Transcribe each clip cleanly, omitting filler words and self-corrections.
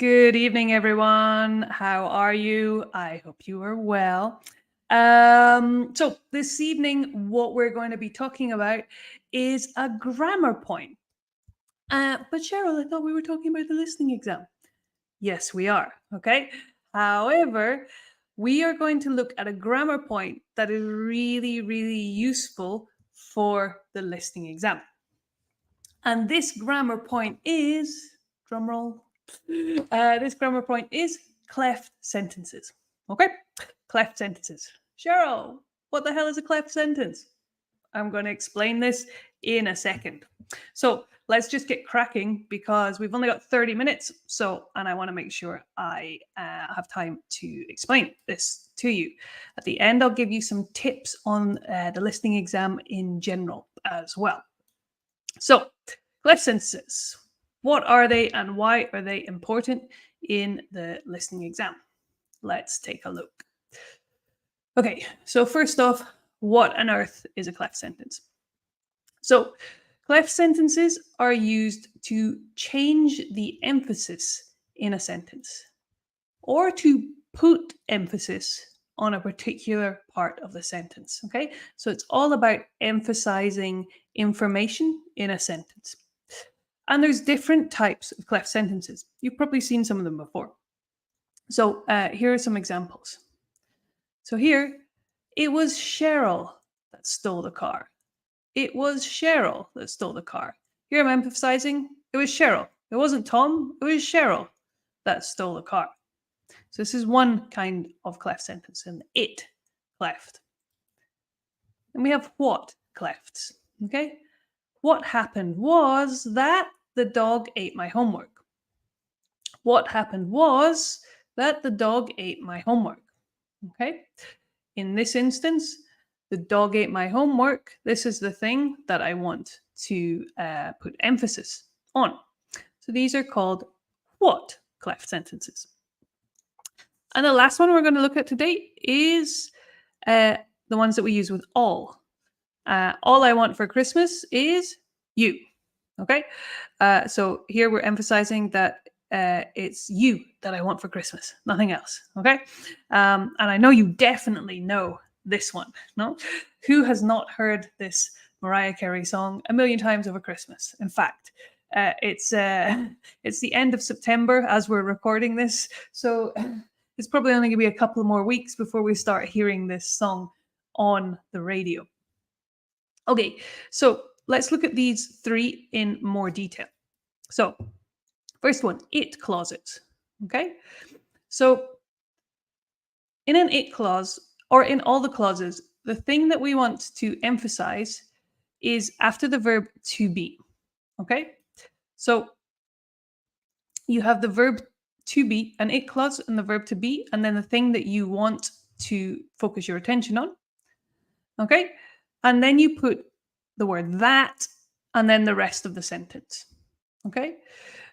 Good evening, everyone. How are you? I hope you are well. So, this evening, what we're going to be talking about is a grammar point. But, Cheryl, I thought we were talking about the listening exam. Yes, we are. Okay. However, we are going to look at a grammar point that is really, really useful for the listening exam. And this grammar point is, drumroll, this grammar point is cleft sentences. Okay? Cleft sentences. Cheryl, what the hell is a cleft sentence? I'm going to explain this in a second. So let's just get cracking because we've only got 30 minutes. And I want to make sure I have time to explain this to you. At the end, I'll give you some tips on the listening exam in general as well. So, cleft sentences. What are they and why are they important in the listening exam? Let's take a look. Okay, so first off, what on earth is a cleft sentence? So, cleft sentences are used to change the emphasis in a sentence or to put emphasis on a particular part of the sentence. Okay, so it's all about emphasizing information in a sentence. And there's different types of cleft sentences. You've probably seen some of them before. So here are some examples. So here, it was Cheryl that stole the car. It was Cheryl that stole the car. Here I'm emphasizing it was Cheryl. It wasn't Tom, it was Cheryl that stole the car. So this is one kind of cleft sentence, an it-cleft. And we have what-clefts. Okay? What happened was that the dog ate my homework. What happened was that the dog ate my homework. Okay? In this instance, the dog ate my homework. This is the thing that I want to put emphasis on. So these are called what cleft sentences. And the last one we're going to look at today is the ones that we use with all. All I want for Christmas is you. Okay? So here we're emphasizing that it's you that I want for Christmas, nothing else. Okay? And I know you definitely know this one. No? Who has not heard this Mariah Carey song a million times over Christmas? In fact, it's the end of September as we're recording this, so it's probably only going to be a couple more weeks before we start hearing this song on the radio. Okay, so let's look at these three in more detail. So, first one, it clauses. Okay, so in an it clause, or in all the clauses, the thing that we want to emphasize is after the verb to be. Okay, so you have the verb to be, an it clause, and the verb to be, and then the thing that you want to focus your attention on. Okay, and then you put the word that and then the rest of the sentence. Okay,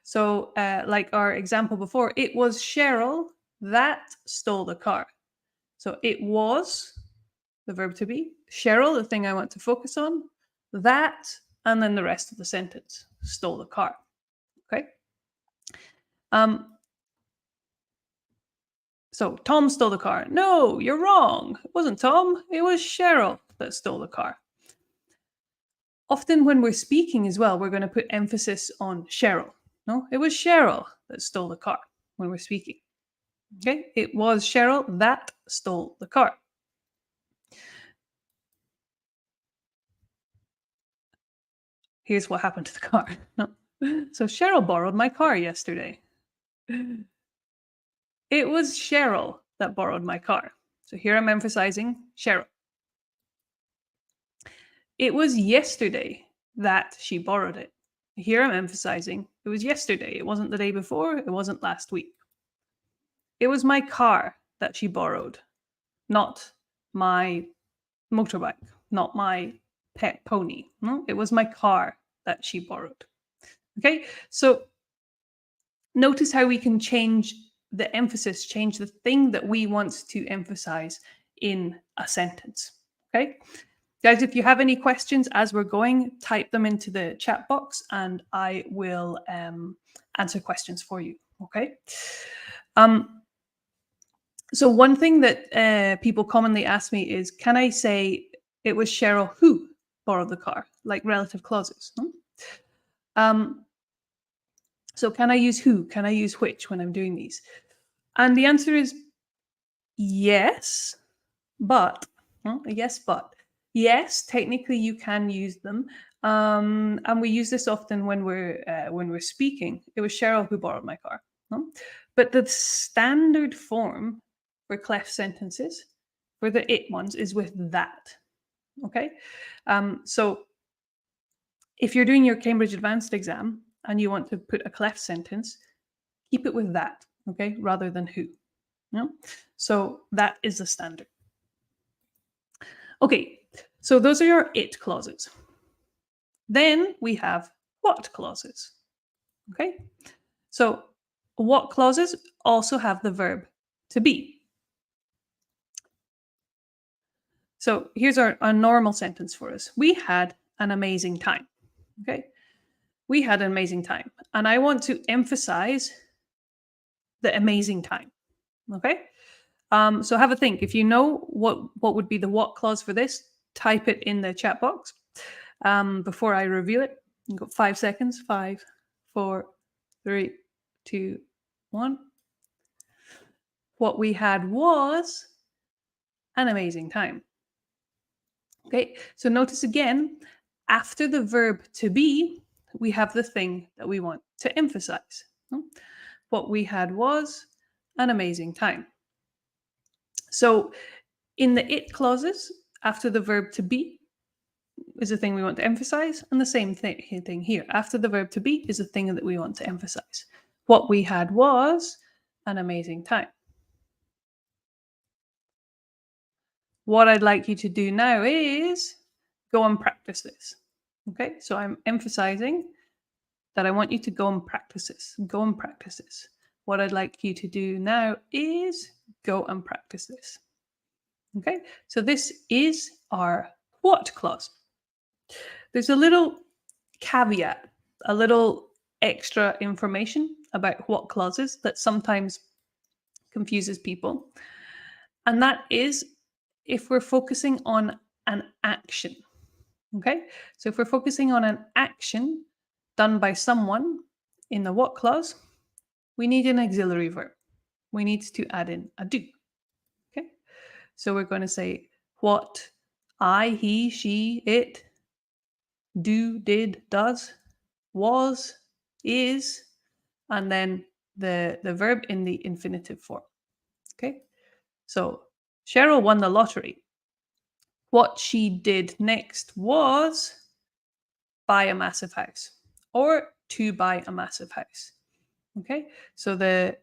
so like our example before, it was Cheryl that stole the car. So it was the verb to be, Cheryl, the thing I want to focus on, that, and then the rest of the sentence, stole the car. Okay. So Tom stole the car. No, you're wrong. It wasn't Tom. It was Cheryl that stole the car. Often when we're speaking as well, we're going to put emphasis on Cheryl. No, it was Cheryl that stole the car when we're speaking. Okay, it was Cheryl that stole the car. Here's what happened to the car. No. So Cheryl borrowed my car yesterday. It was Cheryl that borrowed my car. So here I'm emphasizing Cheryl. It was yesterday that she borrowed it. Here I'm emphasizing it was yesterday. It wasn't the day before. It wasn't last week. It was my car that she borrowed, not my motorbike, not my pet pony. No, it was my car that she borrowed. Okay, so notice how we can change the emphasis, change the thing that we want to emphasize in a sentence. Okay, guys, if you have any questions as we're going, type them into the chat box and I will answer questions for you. Okay. Um, so one thing that people commonly ask me is, can I say it was Cheryl who borrowed the car, like relative clauses? Hmm? Um, so can I use who? Can I use which when I'm doing these? And the answer is yes, but yes, but yes, technically you can use them, and we use this often when we're speaking. It was Cheryl who borrowed my car, huh? But the standard form for cleft sentences for the it ones is with that. Okay, so if you're doing your Cambridge Advanced exam and you want to put a cleft sentence, keep it with that. Okay, rather than who. No, so that is the standard. Okay, so those are your it clauses. Then we have what clauses. Okay, so what clauses also have the verb to be. So here's our normal sentence for us. We had an amazing time. Okay, we had an amazing time. And I want to emphasize the amazing time. Okay, so have a think. If you know what would be the what clause for this, type it in the chat box before I reveal it. You've got 5 seconds. 5, 4, 3, 2, 1. What we had was an amazing time. Okay, so notice again, after the verb to be, we have the thing that we want to emphasize. What we had was an amazing time. So in the it clauses, after the verb to be is the thing we want to emphasize, and the same thing here. After the verb to be is the thing that we want to emphasize. What we had was an amazing time. What I'd like you to do now is go and practice this. Okay, so I'm emphasizing that I want you to go and practice this. Go and practice this. What I'd like you to do now is go and practice this. Okay, so this is our what clause. There's a little caveat, a little extra information about what clauses that sometimes confuses people. And that is if we're focusing on an action. Okay, so if we're focusing on an action done by someone in the what clause, we need an auxiliary verb. We need to add in a do. Okay, so we're going to say what I, he, she, it, do, did, does, was, is, and then the verb in the infinitive form. Okay, so Cheryl won the lottery. What she did next was buy a massive house or to buy a massive house. Okay, so the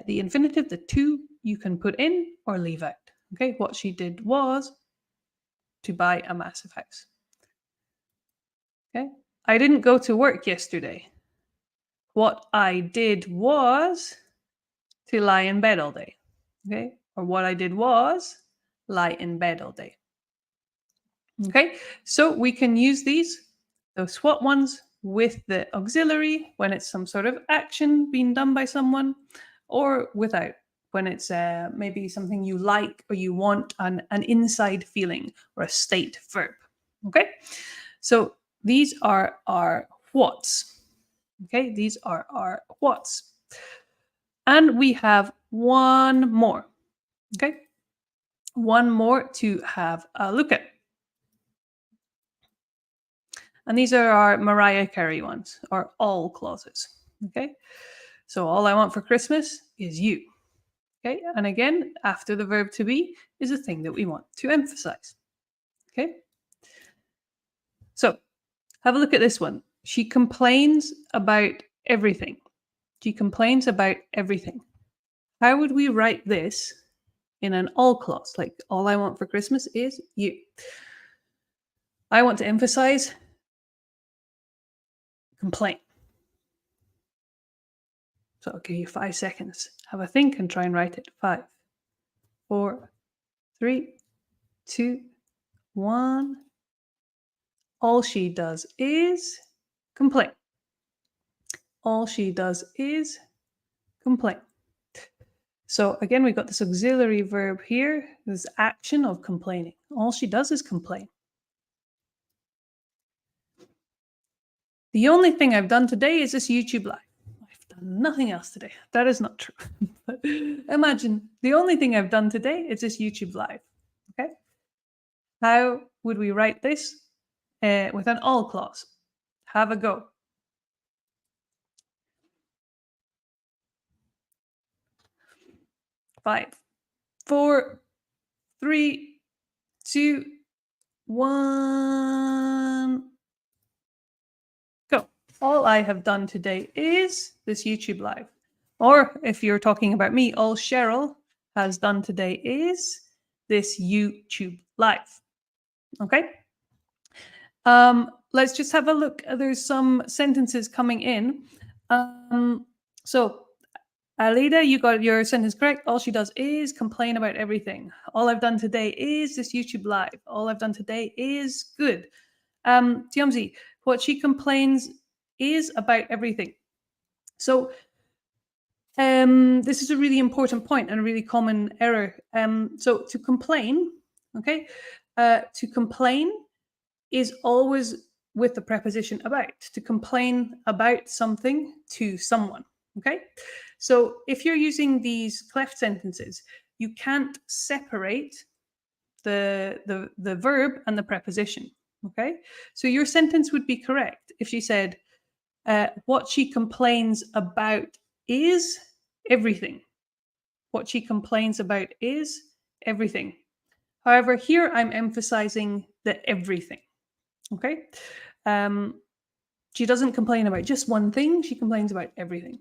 infinitive, the to, you can put in or leave out. Okay, what she did was to buy a massive house. Okay, I didn't go to work yesterday. What I did was to lie in bed all day. Okay, or what I did was lie in bed all day. Okay, so we can use those what ones with the auxiliary when it's some sort of action being done by someone, or without when it's maybe something you like or you want, an inside feeling or a state verb. Okay, so these are our whats. Okay, these are our whats. And we have one more. Okay, one more to have a look at. And these are our Mariah Carey ones, our all clauses. Okay, so all I want for Christmas is you. Okay, and again, after the verb to be is a thing that we want to emphasize. Okay, so have a look at this one. She complains about everything. She complains about everything. How would we write this in an all clause? Like, all I want for Christmas is you. I want to emphasize complain. So I'll give you 5 seconds. Have a think and try and write it. 5, 4, 3, 2, 1. All she does is complain. All she does is complain. So again, we've got this auxiliary verb here, this action of complaining. All she does is complain. The only thing I've done today is this YouTube live. I've done nothing else today. That is not true. But imagine the only thing I've done today is this YouTube live. Okay. How would we write this with an all clause? Have a go. Five, four, three, two, one. Go. All I have done today is this YouTube live. Or if you're talking about me, all Cheryl has done today is this YouTube live. Okay. Let's just have a look. There's some sentences coming in. So Alida, you got your sentence correct. All she does is complain about everything. All I've done today is this YouTube live. All I've done today is good. Tiamzi, what she complains is about everything. So this is a really important point and a really common error. So to complain, okay, to complain is always with the preposition about. To complain about something to someone, okay? So if you're using these cleft sentences, you can't separate the verb and the preposition, okay? So your sentence would be correct if she said, what she complains about is everything. What she complains about is everything. However, here I'm emphasizing the everything, okay? She doesn't complain about just one thing, she complains about everything.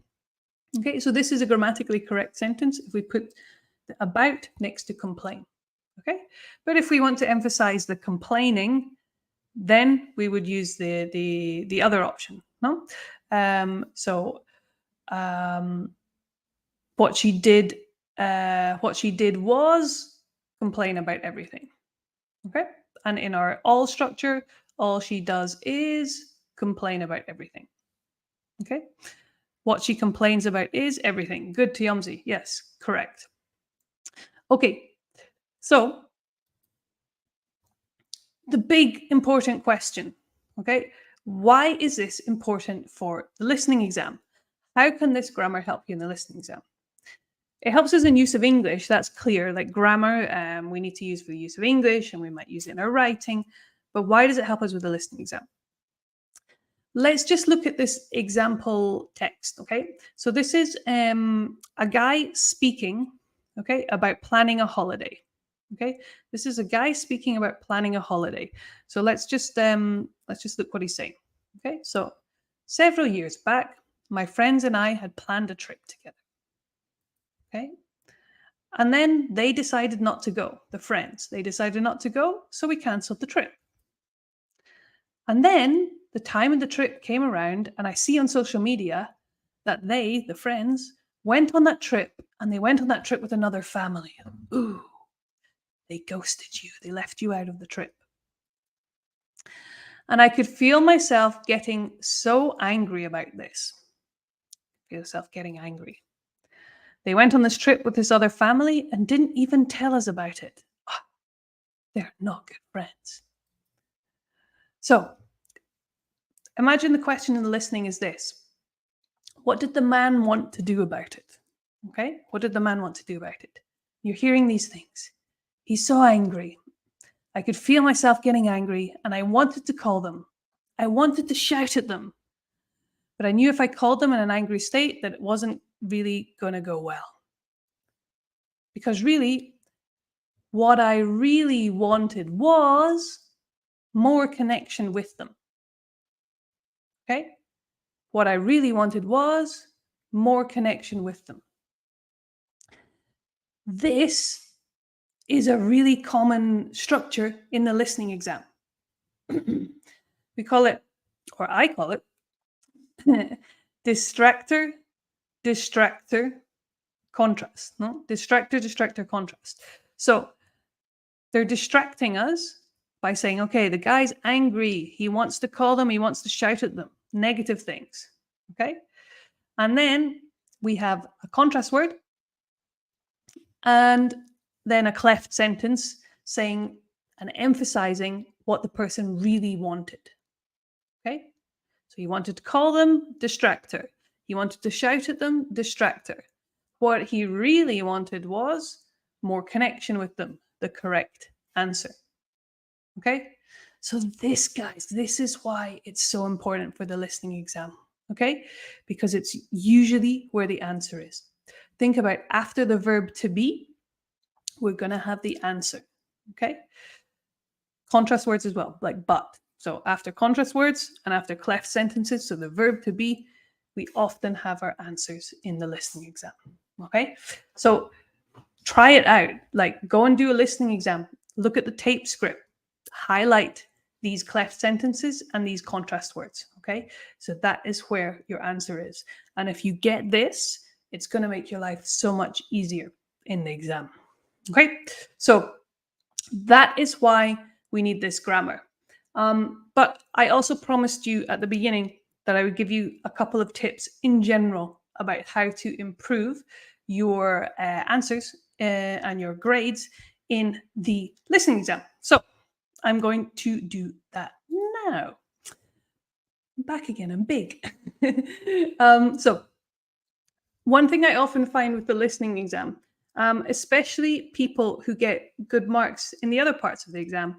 Okay, so this is a grammatically correct sentence if we put the about next to complain. Okay, but if we want to emphasize the complaining, then we would use the other option. No, what she did was complain about everything. Okay, and in our all structure, all she does is complain about everything. Okay. What she complains about is everything. Good, Tiamzi. Yes, correct. Okay, so the big important question, okay? Why is this important for the listening exam? How can this grammar help you in the listening exam? It helps us in use of English, that's clear. Like grammar, we need to use for the use of English and we might use it in our writing. But why does it help us with the listening exam? Let's just look at this example text, okay? So this is a guy speaking, okay, about planning a holiday, okay? This is a guy speaking about planning a holiday. So let's just look what he's saying, okay? So several years back, my friends and I had planned a trip together, okay? And then they decided not to go, the friends. They decided not to go, so we cancelled the trip. And then the time of the trip came around, and I see on social media that they, the friends, went on that trip, and they went on that trip with another family. Ooh, they ghosted you. They left you out of the trip. And I could feel myself getting so angry about this. Feel myself getting angry. They went on this trip with this other family and didn't even tell us about it. Oh, they're not good friends. So, imagine the question in the listening is this. What did the man want to do about it? Okay, what did the man want to do about it? You're hearing these things. He's so angry. I could feel myself getting angry and I wanted to call them. I wanted to shout at them. But I knew if I called them in an angry state that it wasn't really going to go well. Because really, what I really wanted was more connection with them. Okay? What I really wanted was more connection with them. This is a really common structure in the listening exam. We call it, or I call it, distractor, distractor, contrast. No? Distractor, distractor, contrast. So they're distracting us by saying, okay, the guy's angry. He wants to call them. He wants to shout at them. Negative things. Okay. And then we have a contrast word and then a cleft sentence saying and emphasizing what the person really wanted. Okay? So he wanted to call them, distractor. He wanted to shout at them, distractor. What he really wanted was more connection with them, the correct answer. Okay? So this, guys, this is why it's so important for the listening exam. Okay? Because it's usually where the answer is. Think about after the verb to be, we're going to have the answer. Okay? Contrast words as well, like but. So after contrast words and after cleft sentences, so the verb to be, we often have our answers in the listening exam. Okay? So try it out. Like go and do a listening exam. Look at the tape script. Highlight these cleft sentences and these contrast words. Okay? So that is where your answer is. And if you get this, it's going to make your life so much easier in the exam. Okay? So that is why we need this grammar. But I also promised you at the beginning that I would give you a couple of tips in general about how to improve your answers and your grades in the listening exam. So I'm going to do that now. I'm back again, I'm big. So one thing I often find with the listening exam, especially people who get good marks in the other parts of the exam,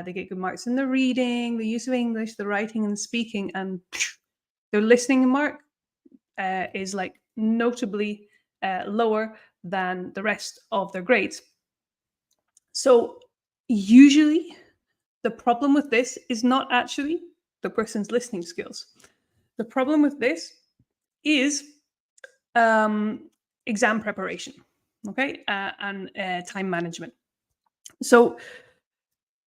they get good marks in the reading, the use of English, the writing and speaking, and their listening mark is like notably lower than the rest of their grades. So usually the problem with this is not actually the person's listening skills. The problem with this is exam preparation, okay, and time management. So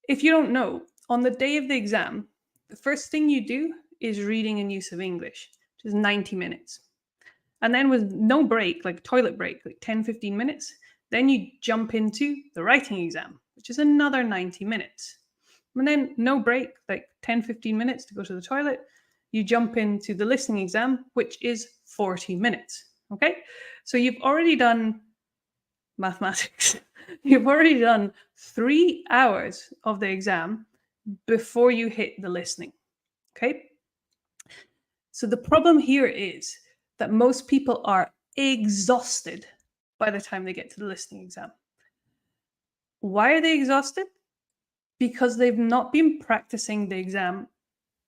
if you don't know, on the day of the exam, the first thing you do is reading and use of English, which is 90 minutes. And then with no break, like toilet break, like 10, 15 minutes, then you jump into the writing exam, which is another 90 minutes. And then no break, like 10, 15 minutes to go to the toilet, you jump into the listening exam, which is 40 minutes. Okay? So you've already done mathematics. You've already done 3 hours of the exam before you hit the listening. Okay? So the problem here is that most people are exhausted by the time they get to the listening exam. Why are they exhausted? Because they've not been practicing the exam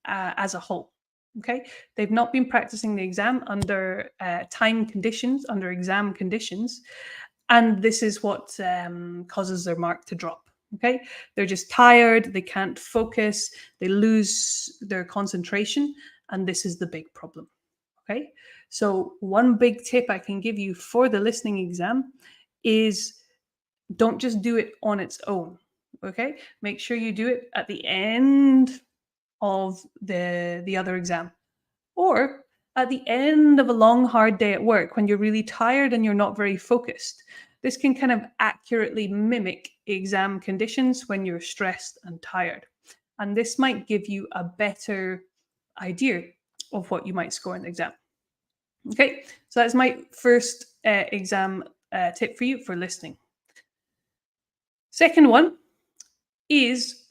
as a whole. Okay, they've not been practicing the exam under time conditions, under exam conditions, and this is what causes their mark to drop. Okay, they're just tired, they can't focus, they lose their concentration, and this is the big problem. Okay, so one big tip I can give you for the listening exam is don't just do it on its own. Okay, make sure you do it at the end of the other exam, or at the end of a long hard day at work when you're really tired and you're not very focused. This can kind of accurately mimic exam conditions when you're stressed and tired, and this might give you a better idea of what you might score in the exam. Okay, so that's my first exam tip for you for listening. Second one is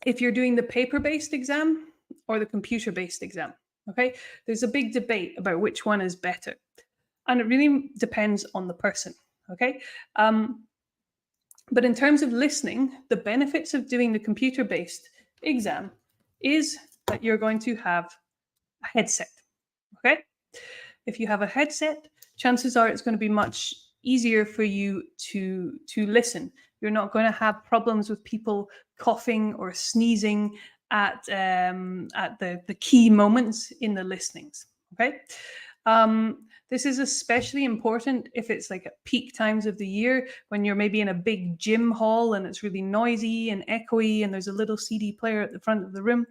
if you're doing the paper-based exam or the computer-based exam. Okay, there's a big debate about which one is better, and it really depends on the person. Okay, but in terms of listening, the benefits of doing the computer-based exam is that you're going to have a headset. Okay, if you have a headset, chances are it's going to be much easier for you to listen. You're not going to have problems with people coughing or sneezing at the key moments in the listenings. Okay, this is especially important if it's like at peak times of the year when you're maybe in a big gym hall and it's really noisy and echoey and there's a little CD player at the front of the room.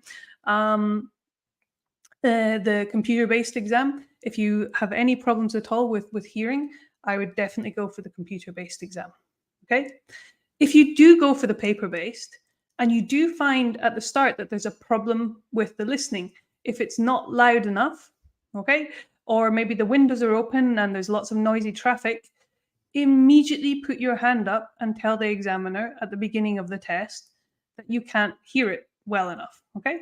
The computer-based exam, if you have any problems at all with hearing, I would definitely go for the computer-based exam. Okay, if you do go for the paper-based and you do find at the start that there's a problem with the listening, if it's not loud enough, okay, or maybe the windows are open and there's lots of noisy traffic, immediately put your hand up and tell the examiner at the beginning of the test that you can't hear it well enough, okay?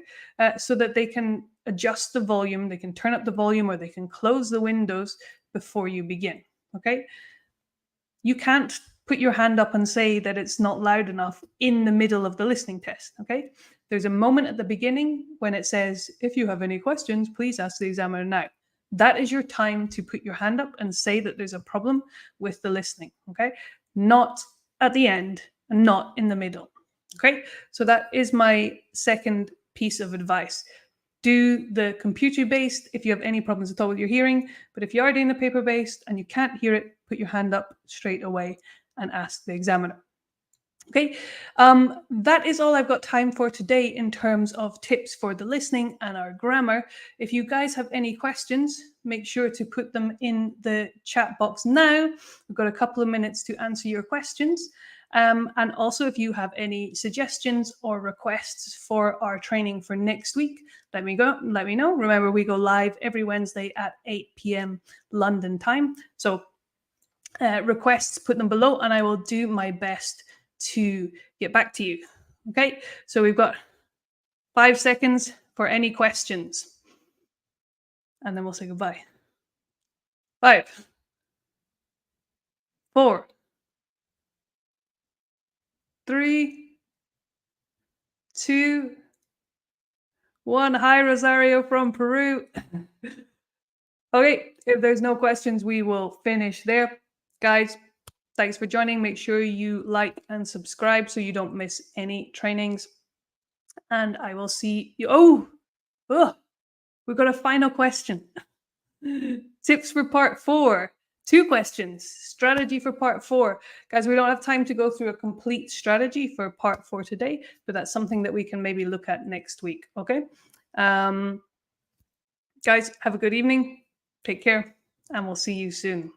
So that they can adjust the volume, they can turn up the volume, or they can close the windows before you begin, okay? You can't put your hand up and say that it's not loud enough in the middle of the listening test, okay? There's a moment at the beginning when it says, if you have any questions, please ask the examiner now. That is your time to put your hand up and say that there's a problem with the listening, okay? Not at the end and not in the middle, okay? So that is my second piece of advice. Do the computer-based if you have any problems at all with your hearing, but if you are doing the paper-based and you can't hear it, put your hand up straight away and ask the examiner. Okay, that is all I've got time for today in terms of tips for the listening and our grammar. If you guys have any questions, make sure to put them in the chat box now. We've got a couple of minutes to answer your questions. And also, if you have any suggestions or requests for our training for next week, let me know. Remember, we go live every Wednesday at 8 p.m. London time. So requests, put them below, and I will do my best to get back to you. Okay, so we've got 5 seconds for any questions, and then we'll say goodbye. 5, 4, 3, 2, 1. Hi, Rosario from Peru. Okay, if there's no questions, we will finish there. Guys, thanks for joining. Make sure you like and subscribe so you don't miss any trainings. And I will see you. Oh, we've got a final question. Tips for part 4. 2 questions. Strategy for part 4. Guys, we don't have time to go through a complete strategy for part 4 today, but that's something that we can maybe look at next week. Okay. Guys, have a good evening. Take care, and we'll see you soon.